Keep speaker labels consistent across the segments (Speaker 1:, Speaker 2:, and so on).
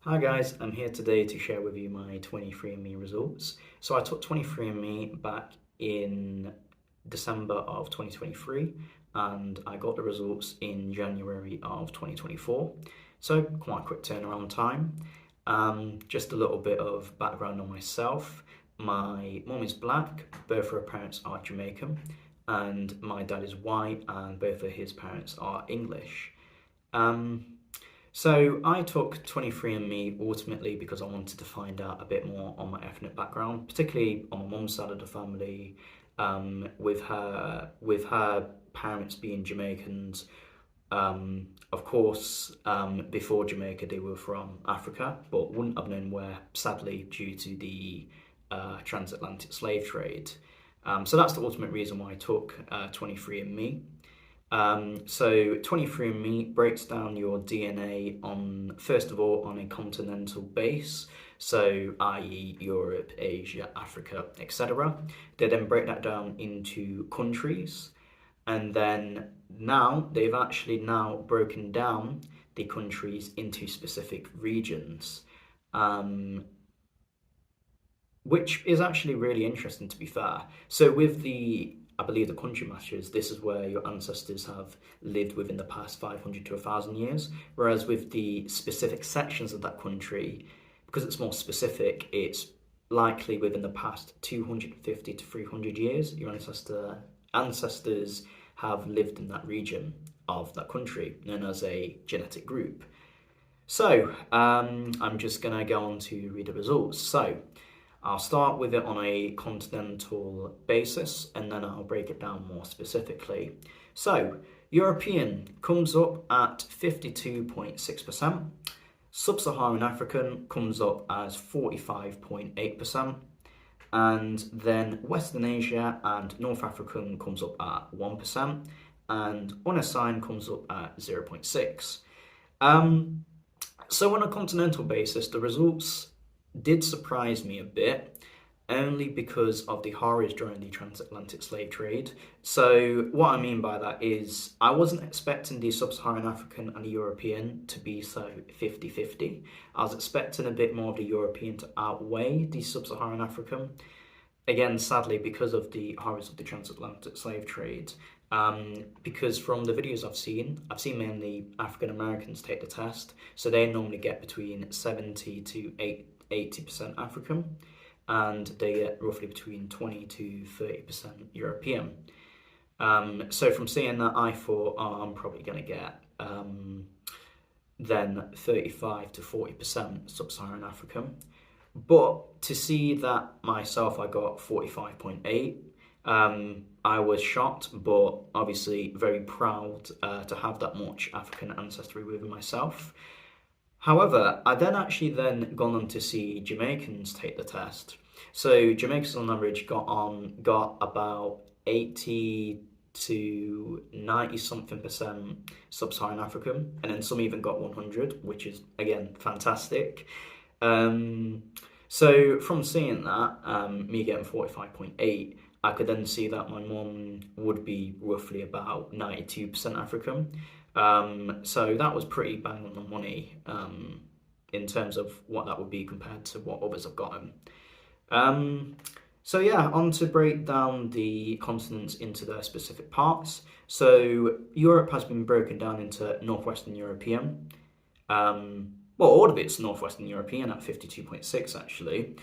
Speaker 1: Hi guys, I'm here today to share with you my 23andMe results. So I took 23andMe back in December of 2023 and I got the results in January of 2024. So quite a quick turnaround time. Just a little bit of background on myself. My mum is black, both her parents are Jamaican, and my dad is white and both of his parents are English. Um, so I took 23andMe ultimately because I wanted to find out a bit more on my ethnic background, particularly on my mum's side of the family, with her parents being Jamaicans. Of course, before Jamaica, they were from Africa, but wouldn't have known where, sadly, due to the transatlantic slave trade. So that's the ultimate reason why I took 23andMe. So 23andMe breaks down your DNA on, first of all, on a continental base, so i.e. Europe, Asia, Africa, etc. They then break that down into countries, and then now they've actually now broken down the countries into specific regions. Um, which is actually really interesting, to be fair. So with I believe the country matches, this is where your ancestors have lived within the past 500 to 1,000 years, whereas with the specific sections of that country, because it's more specific, it's likely within the past 250 to 300 years, your ancestors have lived in that region of that country, known as a genetic group. So I'm just going to go on to read the results. So I'll start with it on a continental basis and then I'll break it down more specifically. So, European comes up at 52.6%, Sub-Saharan African comes up as 45.8%, and then Western Asia and North African comes up at 1%, and unassigned comes up at 0.6%. So on a continental basis, the results did surprise me a bit, only because of the horrors during the transatlantic slave trade. So what I mean by that is I wasn't expecting the sub-Saharan African and the European to be so 50-50. I was expecting a bit more of the European to outweigh the sub-Saharan African. Again, sadly, because of the horrors of the transatlantic slave trade. Because from the videos I've seen mainly African Americans take the test, so they normally get between 70 to 80% African, and they get roughly between 20 to 30% European. So from seeing that, I thought, oh, I'm probably going to get then 35 to 40% Sub-Saharan African. But to see that myself, I got 45.8. I was shocked, but obviously very proud to have that much African ancestry within myself. However, I then actually gone on to see Jamaicans take the test. So Jamaicans on average got about 80 to 90 something percent sub-Saharan African, and then some even got 100, which is again fantastic. So from seeing that, me getting 45.8, I could then see that my mum would be roughly about 92% African. So that was pretty bang on the money in terms of what that would be compared to what others have gotten. So yeah, on to break down the continents into their specific parts. So Europe has been broken down into Northwestern European. Well, all of it's Northwestern European at 52.6 actually.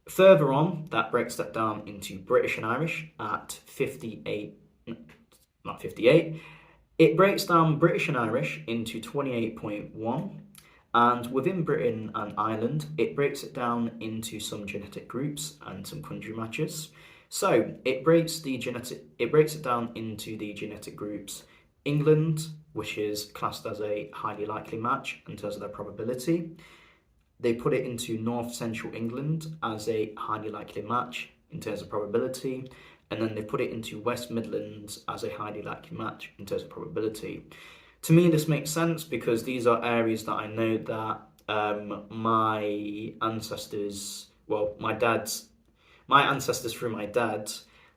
Speaker 1: Further on, that breaks that down into British and Irish at 58, not 58. It breaks down British and Irish into 28.1, and within Britain and Ireland, it breaks it down into some genetic groups and some country matches. So it breaks it down into the genetic groups England, which is classed as a highly likely match in terms of their probability. They put it into North Central England as a highly likely match in terms of probability, and then they put it into West Midlands as a highly likely match in terms of probability. To me, this makes sense because these are areas that I know that my ancestors through my dad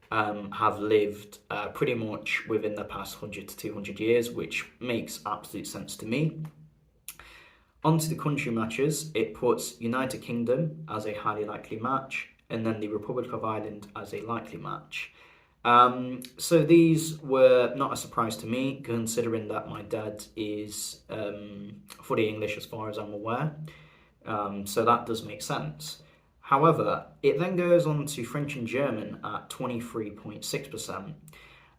Speaker 1: have lived pretty much within the past 100 to 200 years, which makes absolute sense to me. Onto the country matches, it puts United Kingdom as a highly likely match, and then the Republic of Ireland as a likely match. So these were not a surprise to me, considering that my dad is fully English as far as I'm aware. So that does make sense. However, it then goes on to French and German at 23.6%.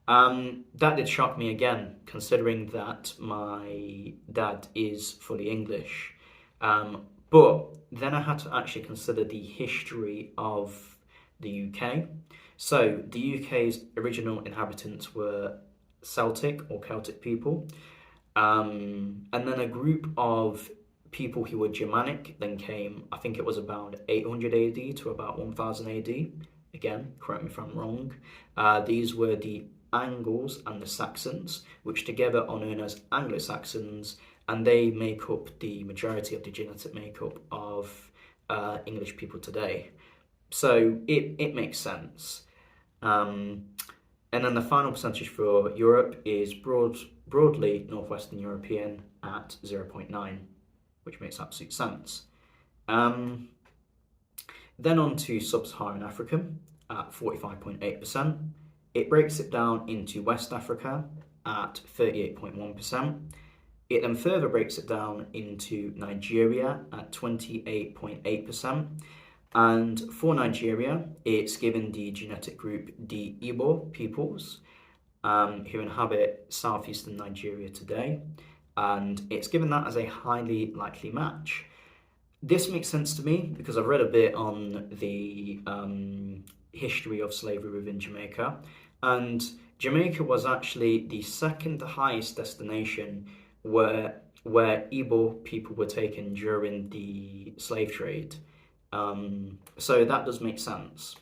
Speaker 1: That did shock me again, considering that my dad is fully English. But then I had to actually consider the history of the UK. So the UK's original inhabitants were Celtic or Celtic people, and then a group of people who were Germanic then came. I think it was about 800 AD to about 1000 AD. Again, correct me if I'm wrong. These were the Angles and the Saxons, which together are known as Anglo-Saxons, and they make up the majority of the genetic makeup of English people today. So it makes sense. And then the final percentage for Europe is broadly Northwestern European at 0.9, which makes absolute sense. Then on to Sub-Saharan African at 45.8%. It breaks it down into West Africa at 38.1%. It then further breaks it down into Nigeria at 28.8%. And for Nigeria, it's given the genetic group the Igbo peoples, who inhabit southeastern Nigeria today. And it's given that as a highly likely match. This makes sense to me because I've read a bit on the history of slavery within Jamaica. And Jamaica was actually the second highest destination where Igbo people were taken during the slave trade. So that does make sense.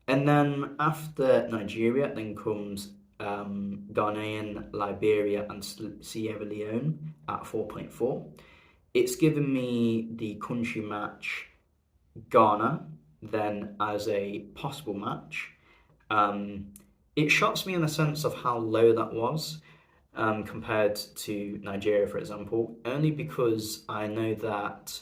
Speaker 1: And then after Nigeria, then comes Ghanaian, Liberia, and Sierra Leone at 4.4. It's given me the country match Ghana then as a possible match. It shocks me in the sense of how low that was compared to Nigeria, for example, only because I know that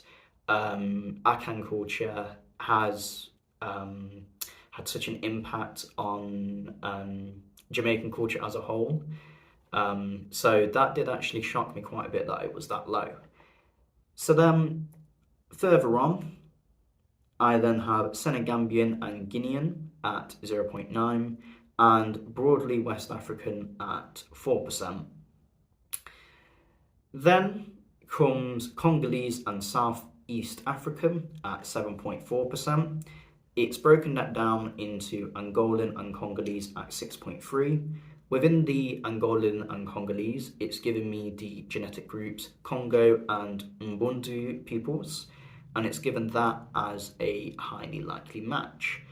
Speaker 1: Akan culture has had such an impact on Jamaican culture as a whole. So that did actually shock me quite a bit that it was that low. So then further on, I then have Senegambian and Guinean at 0.9 and broadly West African at 4%. Then comes Congolese and Southeast African at 7.4%. It's broken that down into Angolan and Congolese at 6.3. Within the Angolan and Congolese, it's given me the genetic groups Congo and Mbundu peoples, and it's given that as a highly likely match.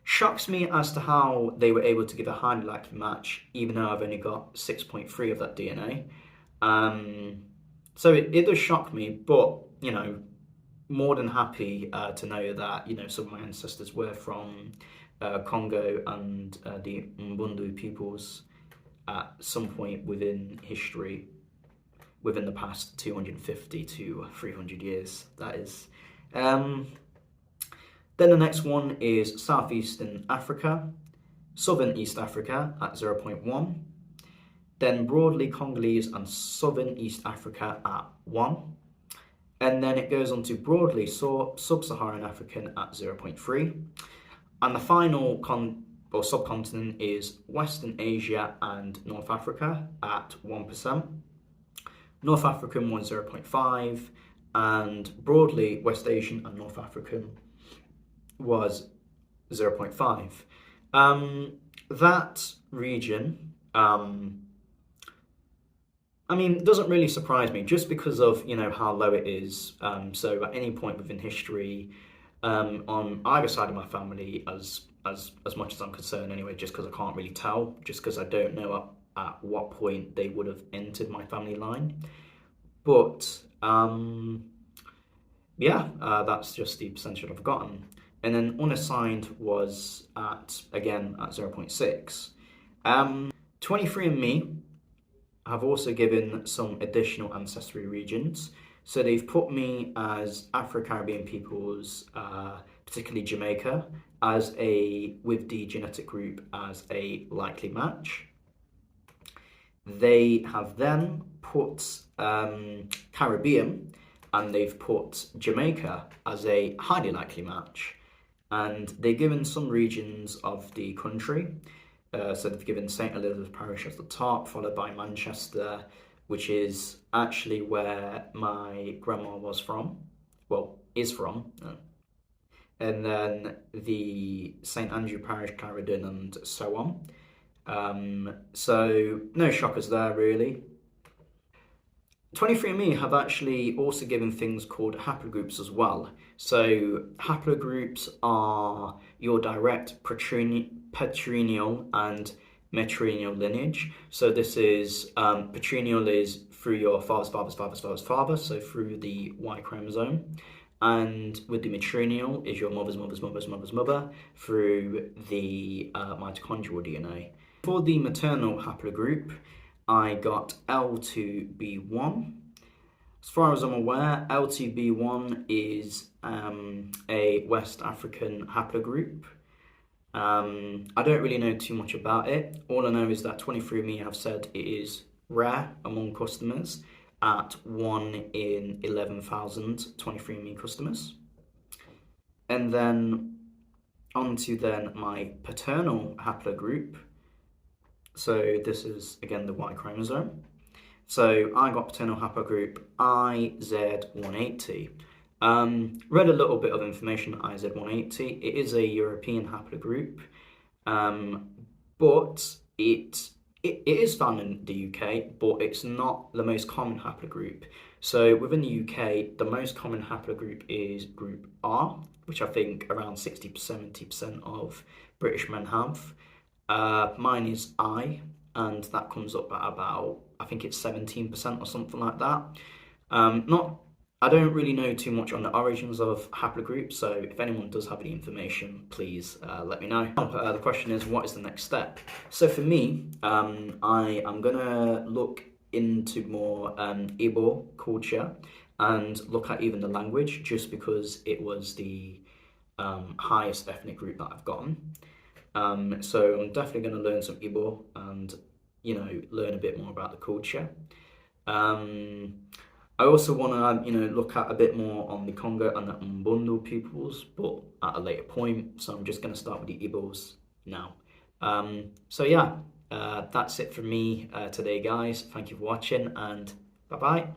Speaker 1: Shocks me as to how they were able to give a highly likely match, even though I've only got 6.3 of that DNA. So it does shock me, but, more than happy to know that, some of my ancestors were from Congo and the Mbundu peoples at some point within history, within the past 250 to 300 years, that is. Then the next one is Southeastern Africa, Southern East Africa at 0.1, then broadly Congolese and Southern East Africa at 1, and then it goes on to broadly Sub-Saharan African at 0.3, and the final subcontinent is Western Asia and North Africa at 1%. North African was 0.5, and broadly West Asian and North African was 0.5. That region, doesn't really surprise me just because of, how low it is. So at any point within history, on either side of my family, as much as I'm concerned anyway, just because I can't really tell, just because I don't know at what point they would have entered my family line. But, that's just the percentage I've gotten. And then unassigned was at 0.6. 23andMe have also given some additional ancestry regions. So they've put me as Afro-Caribbean peoples, particularly Jamaica, as with the genetic group as a likely match. They have then put Caribbean, and they've put Jamaica as a highly likely match. And they've given some regions of the country. So they've given St. Elizabeth Parish at the top, followed by Manchester, which is actually where my grandma was from. Well, is from. And then the St. Andrew Parish, Clarendon, and so on. So no shockers there, really. 23andMe have actually also given things called haplogroups as well. So haplogroups are your direct patrilineal and matrilineal lineage. So this is patrilineal is through your father's father, so through the Y chromosome. And with the matrilineal is your mother's mother through the mitochondrial DNA. For the maternal haplogroup, I got L2B1. As far as I'm aware, L2B1 is a West African haplogroup. I don't really know too much about it. All I know is that 23andMe have said it is rare among customers at 1 in 11,000 23andMe customers. And then onto then my paternal haplogroup. So this is again the Y chromosome. So I got paternal haplogroup IZ180. Read a little bit of information on IZ180. It is a European haplogroup, but it is found in the UK, but it's not the most common haplogroup. So within the UK, the most common haplogroup is group R, which I think around 60-70% of British men have. Mine is I, and that comes up at about, I think it's 17% or something like that. I don't really know too much on the origins of haplogroups, so if anyone does have any information, please let me know. The question is, what is the next step? So for me, I am gonna look into more Igbo culture and look at even the language, just because it was the highest ethnic group that I've gotten. So I'm definitely going to learn some Igbo and, learn a bit more about the culture. I also want to, look at a bit more on the Congo and the Mbundu peoples, but at a later point. So I'm just going to start with the Igbos now. So yeah, that's it from me today, guys. Thank you for watching, and bye-bye.